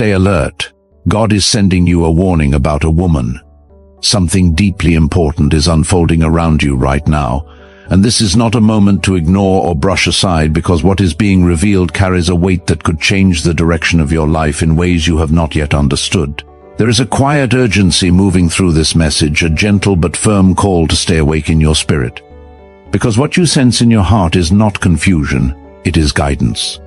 Stay alert. God is sending you a warning about a woman. Something deeply important is unfolding around you right now, and this is not a moment to ignore or brush aside, because what is being revealed carries a weight that could change the direction of your life in ways you have not yet understood. There is a quiet urgency moving through this message, a gentle but firm call to stay awake in your spirit. Because what you sense in your heart is not confusion, it is guidance.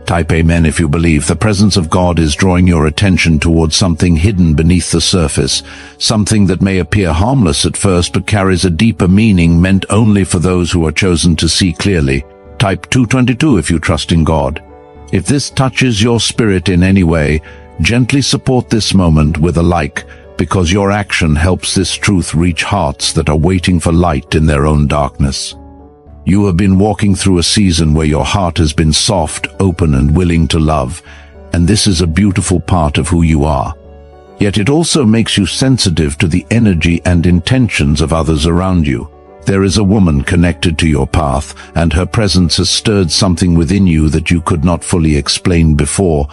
Type Amen if you believe. The presence of God is drawing your attention towards something hidden beneath the surface, something that may appear harmless at first but carries a deeper meaning meant only for those who are chosen to see clearly. Type 222 if you trust in God. If this touches your spirit in any way, gently support this moment with a like, because your action helps this truth reach hearts that are waiting for light in their own darkness. You have been walking through a season where your heart has been soft, open, and willing to love, and this is a beautiful part of who you are. Yet it also makes you sensitive to the energy and intentions of others around you. There is a woman connected to your path, and her presence has stirred something within you that you could not fully explain before,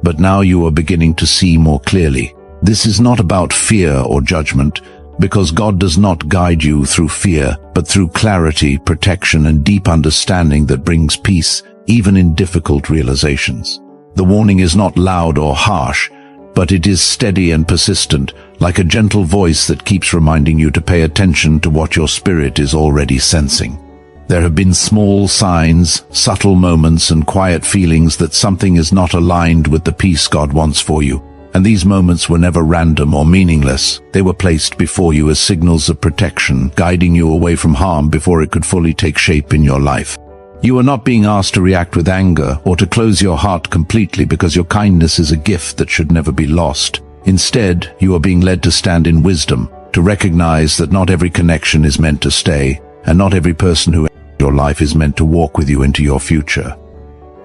but now you are beginning to see more clearly. This is not about fear or judgment, because God does not guide you through fear, but through clarity, protection, and deep understanding that brings peace, even in difficult realizations. The warning is not loud or harsh, but it is steady and persistent, like a gentle voice that keeps reminding you to pay attention to what your spirit is already sensing. There have been small signs, subtle moments, and quiet feelings that something is not aligned with the peace God wants for you. And these moments were never random or meaningless. They were placed before you as signals of protection, guiding you away from harm before it could fully take shape in your life. You are not being asked to react with anger or to close your heart completely, because your kindness is a gift that should never be lost. Instead, you are being led to stand in wisdom, to recognize that not every connection is meant to stay, and not every person who enters your life is meant to walk with you into your future.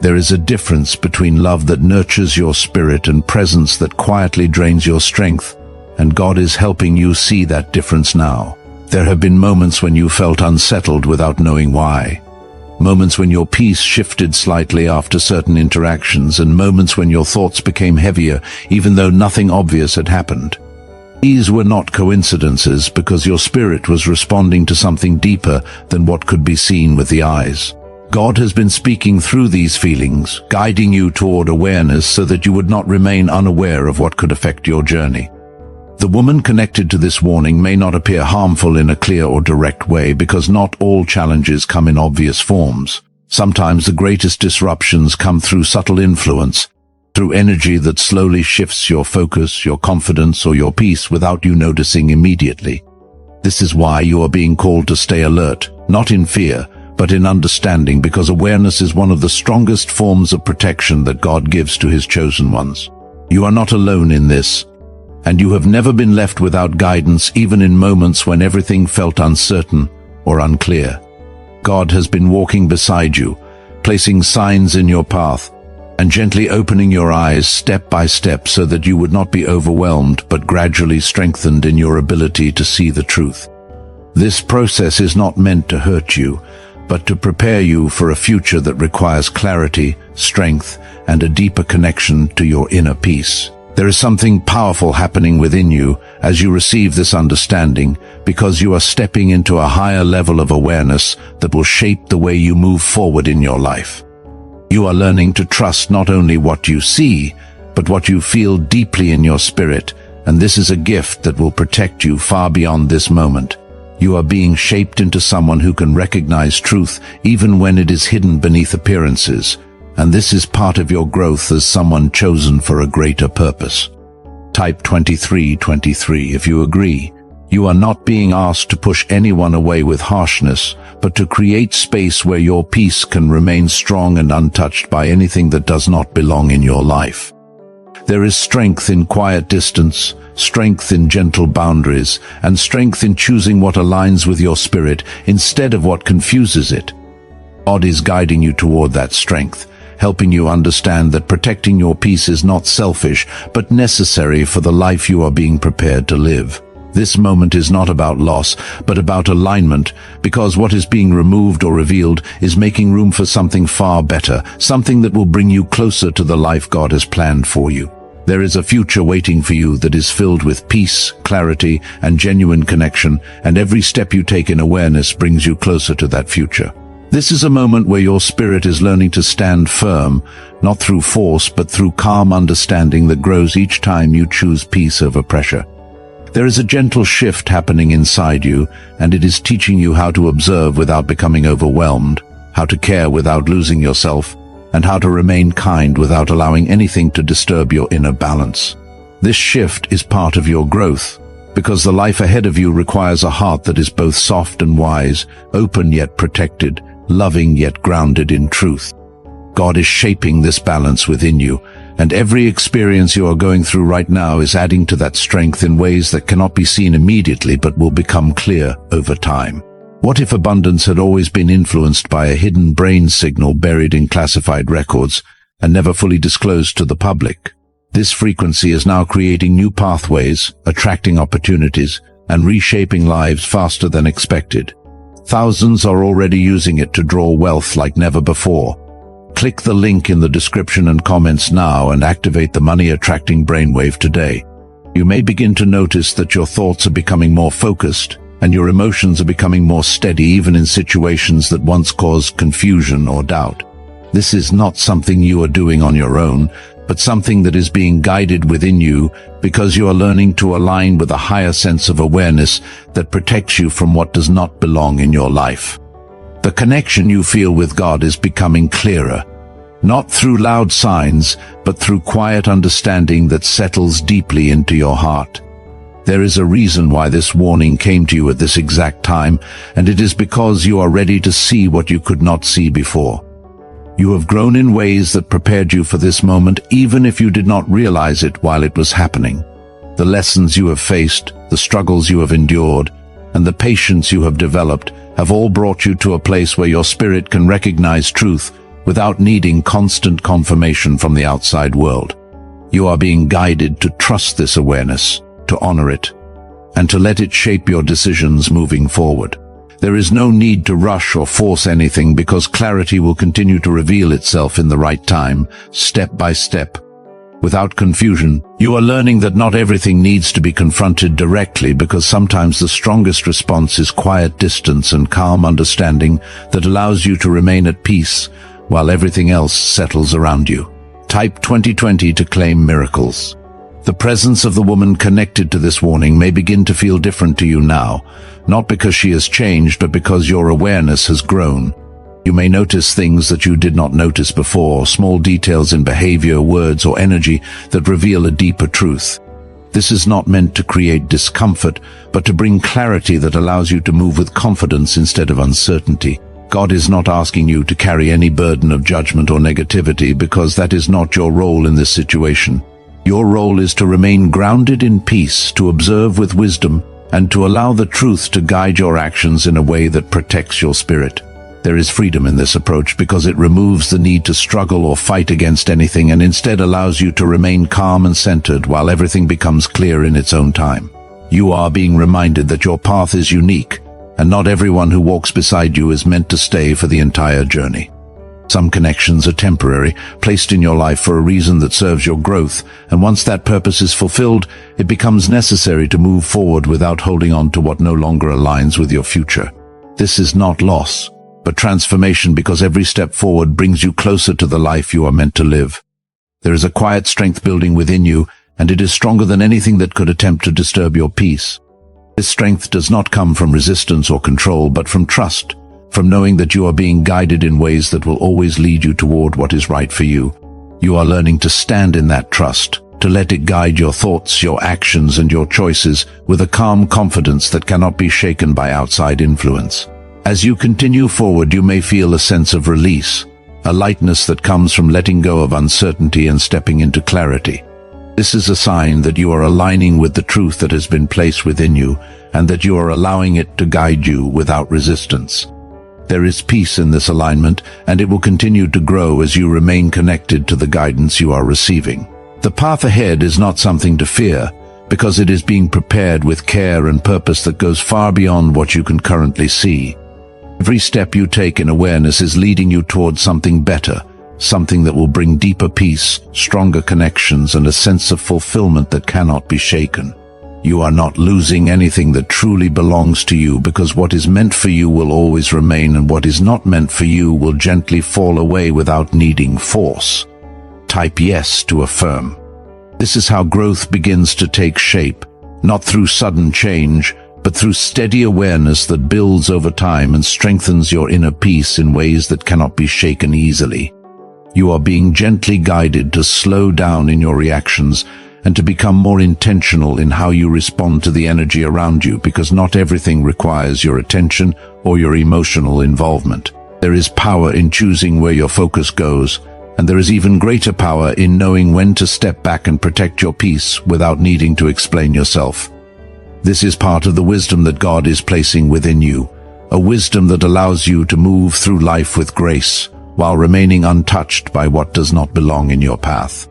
There is a difference between love that nurtures your spirit and presence that quietly drains your strength, and God is helping you see that difference now. There have been moments when you felt unsettled without knowing why. Moments when your peace shifted slightly after certain interactions, and moments when your thoughts became heavier even though nothing obvious had happened. These were not coincidences, because your spirit was responding to something deeper than what could be seen with the eyes. God has been speaking through these feelings, guiding you toward awareness so that you would not remain unaware of what could affect your journey. The woman connected to this warning may not appear harmful in a clear or direct way, because not all challenges come in obvious forms. Sometimes the greatest disruptions come through subtle influence, through energy that slowly shifts your focus, your confidence, or your peace without you noticing immediately. This is why you are being called to stay alert, not in fear, but in understanding, because awareness is one of the strongest forms of protection that God gives to His chosen ones. You are not alone in this, and you have never been left without guidance, even in moments when everything felt uncertain or unclear. God has been walking beside you, placing signs in your path, and gently opening your eyes step by step so that you would not be overwhelmed but gradually strengthened in your ability to see the truth. This process is not meant to hurt you, but to prepare you for a future that requires clarity, strength, and a deeper connection to your inner peace. There is something powerful happening within you as you receive this understanding, because you are stepping into a higher level of awareness that will shape the way you move forward in your life. You are learning to trust not only what you see, but what you feel deeply in your spirit, and this is a gift that will protect you far beyond this moment. You are being shaped into someone who can recognize truth even when it is hidden beneath appearances, and this is part of your growth as someone chosen for a greater purpose. Type 2323 if you agree. You are not being asked to push anyone away with harshness, but to create space where your peace can remain strong and untouched by anything that does not belong in your life. There is strength in quiet distance, strength in gentle boundaries, and strength in choosing what aligns with your spirit instead of what confuses it. God is guiding you toward that strength, helping you understand that protecting your peace is not selfish, but necessary for the life you are being prepared to live. This moment is not about loss, but about alignment, because what is being removed or revealed is making room for something far better, something that will bring you closer to the life God has planned for you. There is a future waiting for you that is filled with peace, clarity, and genuine connection, and every step you take in awareness brings you closer to that future. This is a moment where your spirit is learning to stand firm, not through force but through calm understanding that grows each time you choose peace over pressure. There is a gentle shift happening inside you, and it is teaching you how to observe without becoming overwhelmed, how to care without losing yourself, and how to remain kind without allowing anything to disturb your inner balance. This shift is part of your growth, because the life ahead of you requires a heart that is both soft and wise, open yet protected, loving yet grounded in truth. God is shaping this balance within you, and every experience you are going through right now is adding to that strength in ways that cannot be seen immediately but will become clear over time. What if abundance had always been influenced by a hidden brain signal buried in classified records and never fully disclosed to the public? This frequency is now creating new pathways, attracting opportunities, and reshaping lives faster than expected. Thousands are already using it to draw wealth like never before. Click the link in the description and comments now and activate the money-attracting brainwave today. You may begin to notice that your thoughts are becoming more focused, and your emotions are becoming more steady even in situations that once caused confusion or doubt. This is not something you are doing on your own, but something that is being guided within you because you are learning to align with a higher sense of awareness that protects you from what does not belong in your life. The connection you feel with God is becoming clearer, not through loud signs, but through quiet understanding that settles deeply into your heart. There is a reason why this warning came to you at this exact time, and it is because you are ready to see what you could not see before. You have grown in ways that prepared you for this moment, even if you did not realize it while it was happening. The lessons you have faced, the struggles you have endured, and the patience you have developed have all brought you to a place where your spirit can recognize truth without needing constant confirmation from the outside world. You are being guided to trust this awareness, to honor it, and to let it shape your decisions moving forward. There is no need to rush or force anything because clarity will continue to reveal itself in the right time, step by step. Without confusion, you are learning that not everything needs to be confronted directly because sometimes the strongest response is quiet distance and calm understanding that allows you to remain at peace while everything else settles around you. Type 2020 to claim miracles. The presence of the woman connected to this warning may begin to feel different to you now, not because she has changed, but because your awareness has grown. You may notice things that you did not notice before, small details in behavior, words, or energy that reveal a deeper truth. This is not meant to create discomfort, but to bring clarity that allows you to move with confidence instead of uncertainty. God is not asking you to carry any burden of judgment or negativity because that is not your role in this situation. Your role is to remain grounded in peace, to observe with wisdom, and to allow the truth to guide your actions in a way that protects your spirit. There is freedom in this approach because it removes the need to struggle or fight against anything and instead allows you to remain calm and centered while everything becomes clear in its own time. You are being reminded that your path is unique, and not everyone who walks beside you is meant to stay for the entire journey. Some connections are temporary, placed in your life for a reason that serves your growth, and once that purpose is fulfilled, it becomes necessary to move forward without holding on to what no longer aligns with your future. This is not loss, but transformation because every step forward brings you closer to the life you are meant to live. There is a quiet strength building within you, and it is stronger than anything that could attempt to disturb your peace. This strength does not come from resistance or control, but from trust, from knowing that you are being guided in ways that will always lead you toward what is right for you. You are learning to stand in that trust, to let it guide your thoughts, your actions, and your choices with a calm confidence that cannot be shaken by outside influence. As you continue forward, you may feel a sense of release, a lightness that comes from letting go of uncertainty and stepping into clarity. This is a sign that you are aligning with the truth that has been placed within you, and that you are allowing it to guide you without resistance. There is peace in this alignment, and it will continue to grow as you remain connected to the guidance you are receiving. The path ahead is not something to fear, because it is being prepared with care and purpose that goes far beyond what you can currently see. Every step you take in awareness is leading you towards something better, something that will bring deeper peace, stronger connections, and a sense of fulfillment that cannot be shaken. You are not losing anything that truly belongs to you, because what is meant for you will always remain, and what is not meant for you will gently fall away without needing force. Type yes to affirm. This is how growth begins to take shape, not through sudden change, but through steady awareness that builds over time and strengthens your inner peace in ways that cannot be shaken easily. You are being gently guided to slow down in your reactions and to become more intentional in how you respond to the energy around you, because not everything requires your attention or your emotional involvement. There is power in choosing where your focus goes, and there is even greater power in knowing when to step back and protect your peace without needing to explain yourself. This is part of the wisdom that God is placing within you, a wisdom that allows you to move through life with grace, while remaining untouched by what does not belong in your path.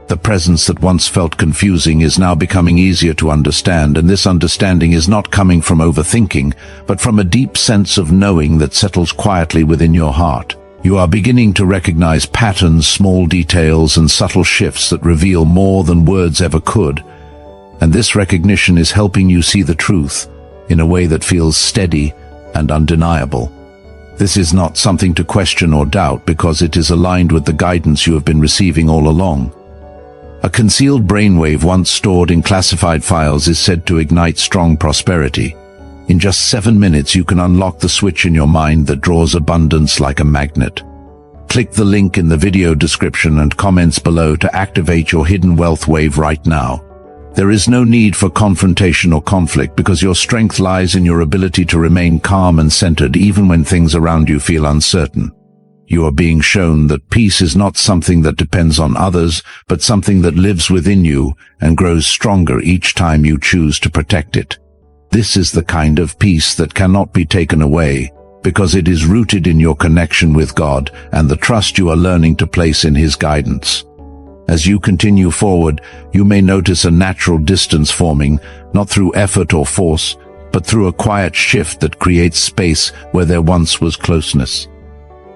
The presence that once felt confusing is now becoming easier to understand, and this understanding is not coming from overthinking, but from a deep sense of knowing that settles quietly within your heart. You are beginning to recognize patterns, small details, and subtle shifts that reveal more than words ever could, and this recognition is helping you see the truth in a way that feels steady and undeniable. This is not something to question or doubt, because it is aligned with the guidance you have been receiving all along. A concealed brainwave once stored in classified files is said to ignite strong prosperity. In just 7 minutes, you can unlock the switch in your mind that draws abundance like a magnet. Click the link in the video description and comments below to activate your hidden wealth wave right now. There is no need for confrontation or conflict, because your strength lies in your ability to remain calm and centered even when things around you feel uncertain. You are being shown that peace is not something that depends on others, but something that lives within you and grows stronger each time you choose to protect it. This is the kind of peace that cannot be taken away, because it is rooted in your connection with God and the trust you are learning to place in His guidance. As you continue forward, you may notice a natural distance forming, not through effort or force, but through a quiet shift that creates space where there once was closeness.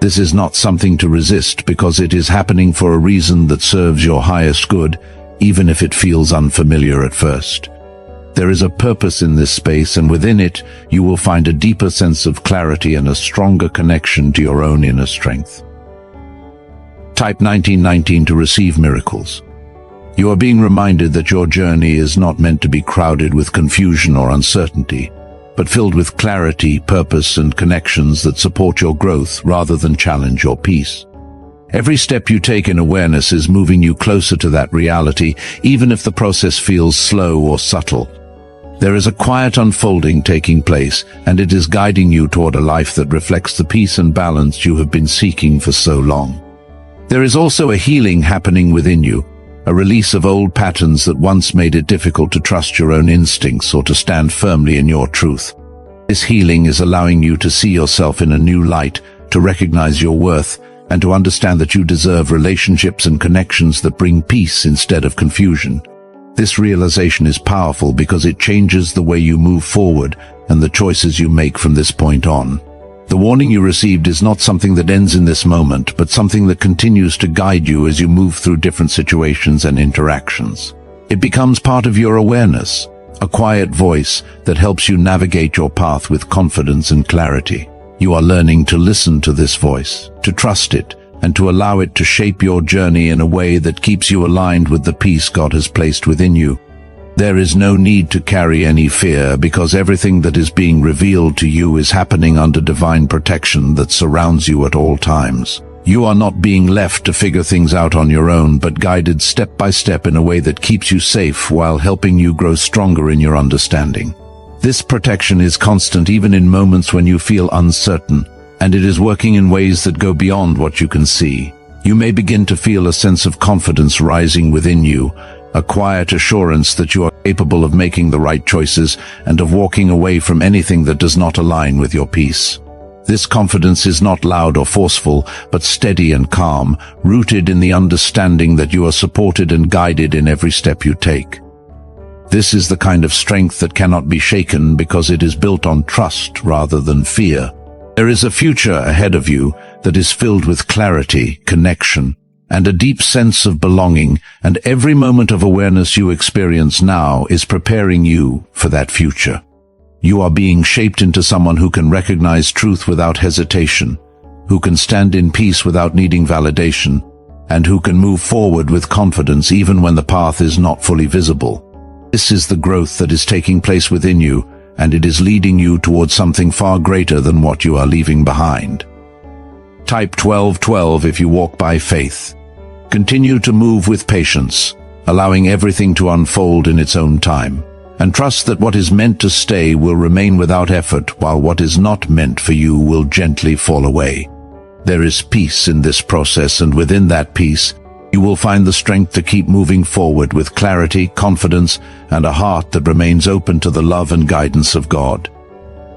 This is not something to resist, because it is happening for a reason that serves your highest good, even if it feels unfamiliar at first. There is a purpose in this space, and within it, you will find a deeper sense of clarity and a stronger connection to your own inner strength. Type 1919 to receive miracles. You are being reminded that your journey is not meant to be crowded with confusion or uncertainty, but filled with clarity, purpose, and connections that support your growth rather than challenge your peace. Every step you take in awareness is moving you closer to that reality, even if the process feels slow or subtle. There is a quiet unfolding taking place, and it is guiding you toward a life that reflects the peace and balance you have been seeking for so long. There is also a healing happening within you, a release of old patterns that once made it difficult to trust your own instincts or to stand firmly in your truth. This healing is allowing you to see yourself in a new light, to recognize your worth, and to understand that you deserve relationships and connections that bring peace instead of confusion. This realization is powerful because it changes the way you move forward and the choices you make from this point on. The warning you received is not something that ends in this moment, but something that continues to guide you as you move through different situations and interactions. It becomes part of your awareness, a quiet voice that helps you navigate your path with confidence and clarity. You are learning to listen to this voice, to trust it, and to allow it to shape your journey in a way that keeps you aligned with the peace God has placed within you. There is no need to carry any fear, because everything that is being revealed to you is happening under divine protection that surrounds you at all times. You are not being left to figure things out on your own, but guided step by step in a way that keeps you safe while helping you grow stronger in your understanding. This protection is constant even in moments when you feel uncertain, and it is working in ways that go beyond what you can see. You may begin to feel a sense of confidence rising within you, a quiet assurance that you are capable of making the right choices and of walking away from anything that does not align with your peace. This confidence is not loud or forceful, but steady and calm, rooted in the understanding that you are supported and guided in every step you take. This is the kind of strength that cannot be shaken, because it is built on trust rather than fear. There is a future ahead of you, that is filled with clarity, connection, and a deep sense of belonging, and every moment of awareness you experience now is preparing you for that future. You are being shaped into someone who can recognize truth without hesitation, who can stand in peace without needing validation, and who can move forward with confidence even when the path is not fully visible. This is the growth that is taking place within you, and it is leading you towards something far greater than what you are leaving behind. Type 1212 if you walk by faith. Continue to move with patience, allowing everything to unfold in its own time, and trust that what is meant to stay will remain without effort, while what is not meant for you will gently fall away. There is peace in this process, and within that peace, you will find the strength to keep moving forward with clarity, confidence, and a heart that remains open to the love and guidance of God.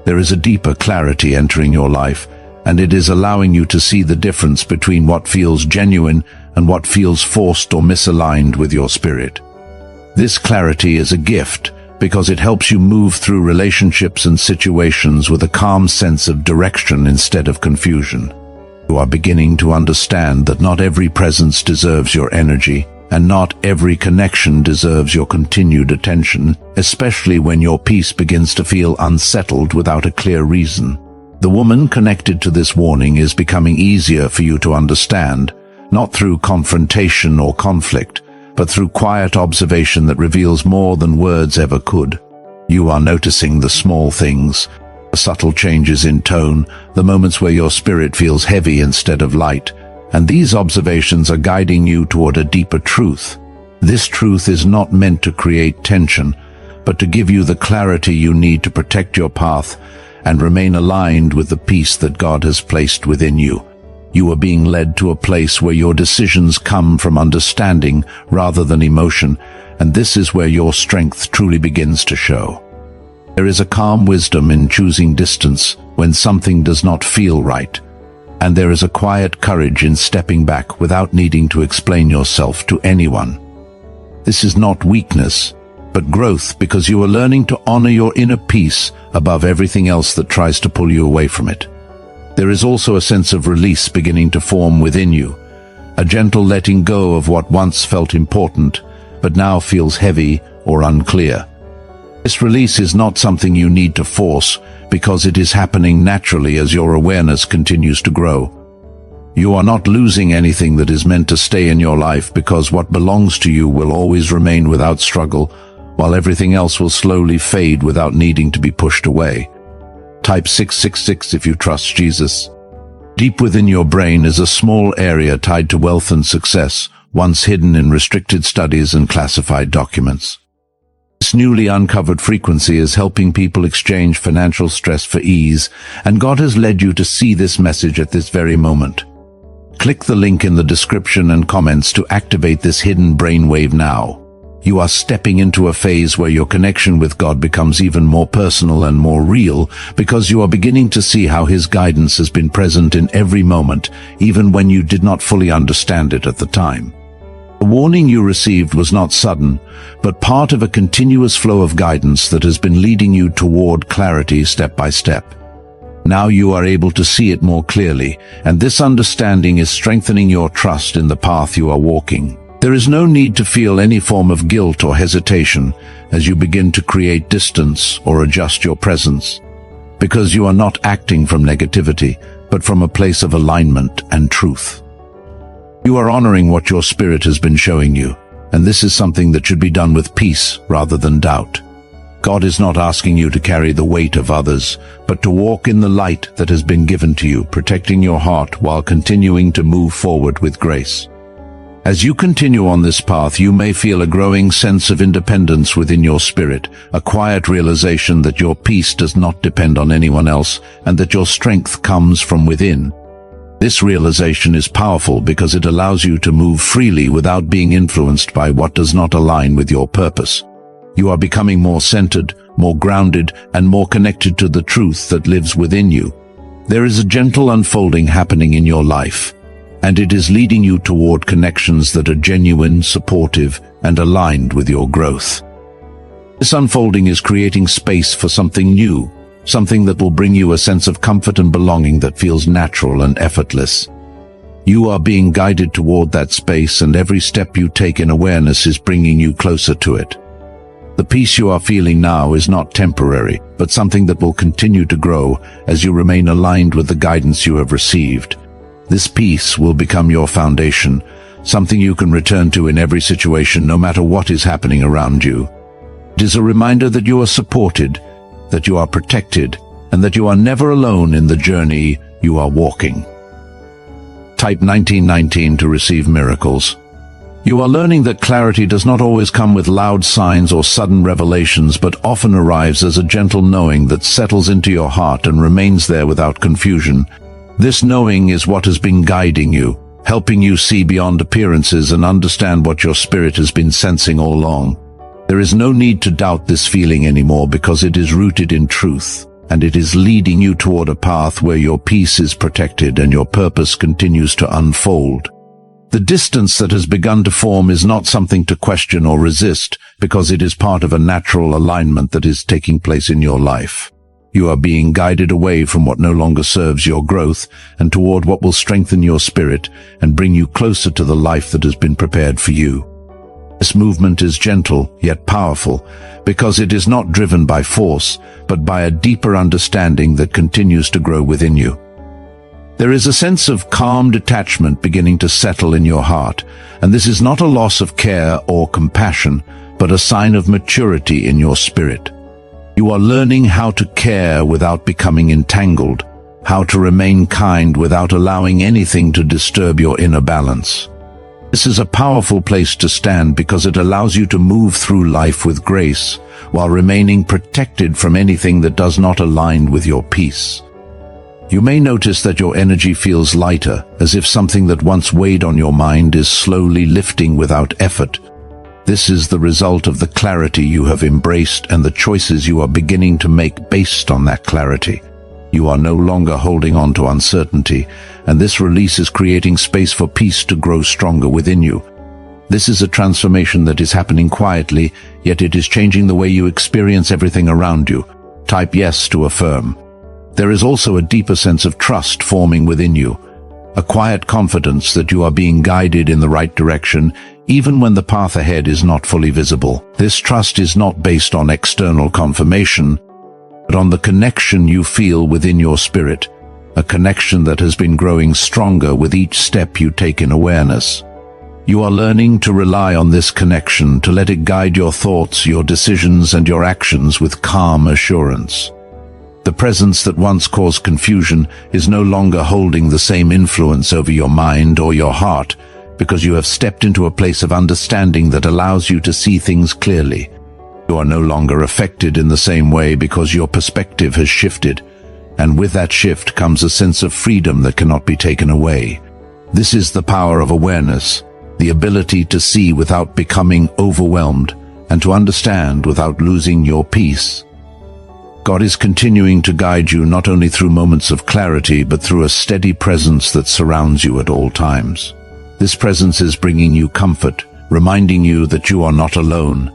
There is a deeper clarity entering your life, and it is allowing you to see the difference between what feels genuine and what feels forced or misaligned with your spirit. This clarity is a gift because it helps you move through relationships and situations with a calm sense of direction instead of confusion. You are beginning to understand that not every presence deserves your energy, and not every connection deserves your continued attention, especially when your peace begins to feel unsettled without a clear reason. The woman connected to this warning is becoming easier for you to understand, not through confrontation or conflict, but through quiet observation that reveals more than words ever could. You are noticing the small things, the subtle changes in tone, the moments where your spirit feels heavy instead of light, and these observations are guiding you toward a deeper truth. This truth is not meant to create tension, but to give you the clarity you need to protect your path and remain aligned with the peace that God has placed within you. You are being led to a place where your decisions come from understanding rather than emotion, and this is where your strength truly begins to show. There is a calm wisdom in choosing distance when something does not feel right, and there is a quiet courage in stepping back without needing to explain yourself to anyone. This is not weakness, but growth, because you are learning to honor your inner peace above everything else that tries to pull you away from it. There is also a sense of release beginning to form within you, a gentle letting go of what once felt important, but now feels heavy or unclear. This release is not something you need to force, because it is happening naturally as your awareness continues to grow. You are not losing anything that is meant to stay in your life, because what belongs to you will always remain without struggle, while everything else will slowly fade without needing to be pushed away. Type 666 if you trust Jesus. Deep within your brain is a small area tied to wealth and success, once hidden in restricted studies and classified documents. This newly uncovered frequency is helping people exchange financial stress for ease, and God has led you to see this message at this very moment. Click the link in the description and comments to activate this hidden brainwave now. You are stepping into a phase where your connection with God becomes even more personal and more real, because you are beginning to see how His guidance has been present in every moment, even when you did not fully understand it at the time. The warning you received was not sudden, but part of a continuous flow of guidance that has been leading you toward clarity step by step. Now you are able to see it more clearly, and this understanding is strengthening your trust in the path you are walking. There is no need to feel any form of guilt or hesitation as you begin to create distance or adjust your presence, because you are not acting from negativity, but from a place of alignment and truth. You are honoring what your spirit has been showing you, and this is something that should be done with peace rather than doubt. God is not asking you to carry the weight of others, but to walk in the light that has been given to you, protecting your heart while continuing to move forward with grace. As you continue on this path, you may feel a growing sense of independence within your spirit, a quiet realization that your peace does not depend on anyone else, and that your strength comes from within. This realization is powerful because it allows you to move freely without being influenced by what does not align with your purpose. You are becoming more centered, more grounded, and more connected to the truth that lives within you. There is a gentle unfolding happening in your life, and it is leading you toward connections that are genuine, supportive, and aligned with your growth. This unfolding is creating space for something new, something that will bring you a sense of comfort and belonging that feels natural and effortless. You are being guided toward that space, and every step you take in awareness is bringing you closer to it. The peace you are feeling now is not temporary, but something that will continue to grow as you remain aligned with the guidance you have received. This peace will become your foundation, something you can return to in every situation, no matter what is happening around you. It is a reminder that you are supported, that you are protected, and that you are never alone in the journey you are walking. Type 1919 to receive miracles. You are learning that clarity does not always come with loud signs or sudden revelations, but often arrives as a gentle knowing that settles into your heart and remains there without confusion. This knowing is what has been guiding you, helping you see beyond appearances and understand what your spirit has been sensing all along. There is no need to doubt this feeling anymore, because it is rooted in truth, and it is leading you toward a path where your peace is protected and your purpose continues to unfold. The distance that has begun to form is not something to question or resist, because it is part of a natural alignment that is taking place in your life. You are being guided away from what no longer serves your growth and toward what will strengthen your spirit and bring you closer to the life that has been prepared for you. This movement is gentle yet powerful, because it is not driven by force, but by a deeper understanding that continues to grow within you. There is a sense of calm detachment beginning to settle in your heart, and this is not a loss of care or compassion, but a sign of maturity in your spirit. You are learning how to care without becoming entangled, how to remain kind without allowing anything to disturb your inner balance. This is a powerful place to stand, because it allows you to move through life with grace, while remaining protected from anything that does not align with your peace. You may notice that your energy feels lighter, as if something that once weighed on your mind is slowly lifting without effort. This is the result of the clarity you have embraced and the choices you are beginning to make based on that clarity. You are no longer holding on to uncertainty, and this release is creating space for peace to grow stronger within you. This is a transformation that is happening quietly, yet it is changing the way you experience everything around you. Type yes to affirm. There is also a deeper sense of trust forming within you, a quiet confidence that you are being guided in the right direction, even when the path ahead is not fully visible. This trust is not based on external confirmation, but on the connection you feel within your spirit, a connection that has been growing stronger with each step you take in awareness. You are learning to rely on this connection, to let it guide your thoughts, your decisions, and your actions with calm assurance. The presence that once caused confusion is no longer holding the same influence over your mind or your heart, because you have stepped into a place of understanding that allows you to see things clearly. You are no longer affected in the same way, because your perspective has shifted, and with that shift comes a sense of freedom that cannot be taken away. This is the power of awareness, the ability to see without becoming overwhelmed, and to understand without losing your peace. God is continuing to guide you not only through moments of clarity, but through a steady presence that surrounds you at all times. This presence is bringing you comfort, reminding you that you are not alone,